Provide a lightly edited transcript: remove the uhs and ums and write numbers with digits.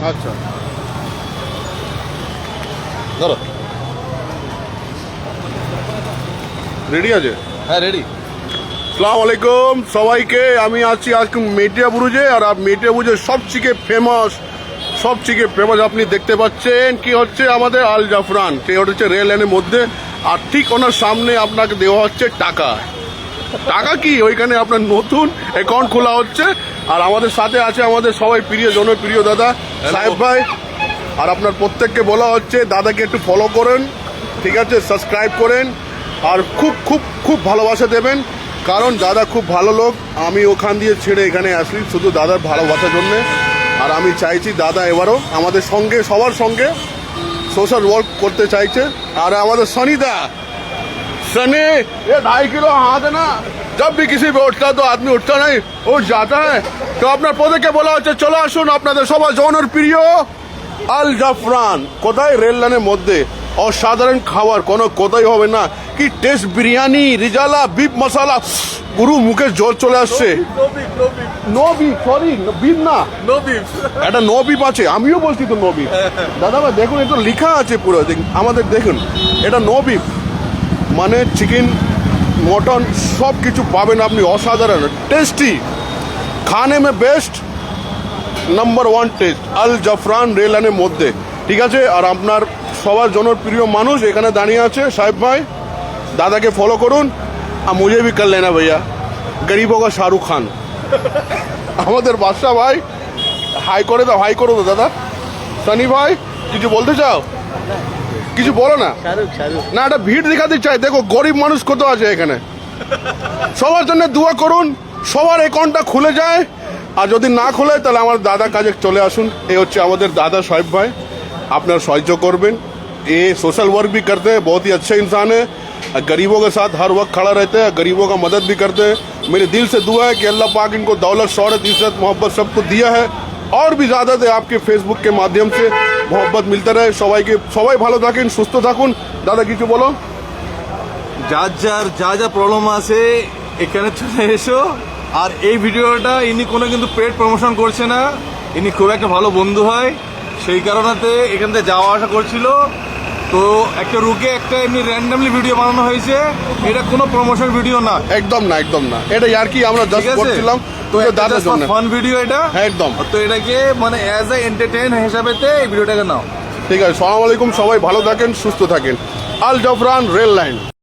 আচ্ছা ধরো রেডি আছে? হ্যাঁ রেডি। আসসালামু আলাইকুম সবাইকে। আমি আছি আজকে মেটিয়া বুরুজে, আর মেটিয়া বুরুজের সবথেকে ফেমাস আপনি দেখতে পাচ্ছেন কি হচ্ছে আমাদের আল জাফরান। সে হচ্ছে রেল লাইনের মধ্যে, আর ঠিক ওনার সামনে আপনাকে দেওয়া হচ্ছে টাকা। টাকা কি ওইখানে আপনার নতুন অ্যাকাউন্ট খোলা হচ্ছে। আর আমাদের সাথে আছে আমাদের সবাই প্রিয় জনপ্রিয় দাদা সাহেব ভাই। আর আপনার প্রত্যেককে বলা হচ্ছে দাদাকে একটু ফলো করেন, ঠিক আছে, সাবস্ক্রাইব করেন, আর খুব খুব খুব ভালোবাসা দেবেন, কারণ দাদা খুব ভালো লোক। আমি ওখান দিয়ে ছেড়ে এখানে আসি শুধু দাদার ভালোবাসার জন্যে। আর আমি চাইছি দাদা এবারও আমাদের সঙ্গে সবার সঙ্গে সোশ্যাল ওয়ার্ক করতে চাইছে। আর আমাদের সনিদা सनी ये 2.5 किलो हाथ है ना, जब भी किसी पे उठता तो आदमी उठता नहीं उठ जाता है। तो আপনার পদকে বলা হচ্ছে চলে আসুন আপনাদের সবার জনপ্রিয় আল জাফরান। কোথায়? রেল লাইনের মধ্যে। অসাধারণ খাবার, কোনো কোথায় হবে না। কি টেস্ট! বিরিয়ানি, রিজালা, বিফ মশলা, পুরো মুখে জল চলে আসছে। নো বিফ, সরি বিফ না, নো বিফ। এটা নো বিফ আছে, আমিও বলছি তো নো বিফ। দাদা ভাই দেখুন, এটা লেখা আছে পুরো, আমাদের দেখুন এটা নো বিফ মানে চিকেন মটন সব কিছু পাবেন আপনি। অসাধারণ টেস্টি, খানে মে বেস্ট, নাম্বার 1 টেস্ট আল জাফরান রেল লাইনের মধ্যে, ঠিক আছে। আর আপনার সবার জনপ্রিয় মানুষ এখানে দাঁড়িয়ে আছে সাহেব ভাই। দাদাকে ফলো করুন, আর মুঝে ভি কর লেনা ভাইয়া, গরিবো কা শাহরুখ খান। আমাদের বাদশা ভাই হাই করে দাও, হাই করো তো দাদা। সানি ভাই কিছু বলতে চাও? কিছু বলো না। না, এটা ভিড় দেখাতে চাই। দেখো গরিব মানুষ কত আছে এখানে। সবার জন্য দোয়া করুন, সবার অ্যাকাউন্টটা খুলে যায়। আর যদি না খুলে তাহলে আমার দাদা কাজে চলে আসুন। এই হচ্ছে আমাদের দাদা সাহেব ভাই, আপনার সাহায্য করবেন। ये सोशल वर्क भी करते हैं, बहुत ही अच्छे इंसान है, गरीबों के साथ हर वक्त खड़ा रहते हैं, गरीबों का मदद भी करते हैं। मेरे दिल से दुआ है कि अल्लाह पाक इनको दौलत, शौहरत, इज्जत, मोहब्बत सबको दिया है, और भी ज़्यादा दे। आपके फेसबुक के माध्यम से मोहब्बत मिलता रहे। সবাই ভালো থাকেন, সুস্থ থাকুন। দাদা কিছু বলো। যার যা প্রবলেম আছে এখানে চলে এসো। আর এই ভিডিওটা ইনি কোনো কিন্তু পেড প্রমোশন করছে না, ইনি খুব একটা ভালো বন্ধু হয়, সেই কারণেতে এখান থেকে যাওয়া আসা করছিল। তো একটা রুকে একটা এমনি র্যান্ডামলি ভিডিও বানানো হয়েছে, এটা কোনো প্রমোশন ভিডিও না, একদম না, একদম না। এটা আর কি আমরা জাস্ট করছিলাম তো দাদার জন্য, ফান ভিডিও এটা। হ্যাঁ একদম। তো এটাকে মানে অ্যাজ এ এন্টারটেইন হিসাবেতে এই ভিডিওটাকে নাও। ঠিক আছে, সালাম আলাইকুম, সবাই ভালো থাকেন, সুস্থ থাকেন। আল জাফরান রেল লাইন।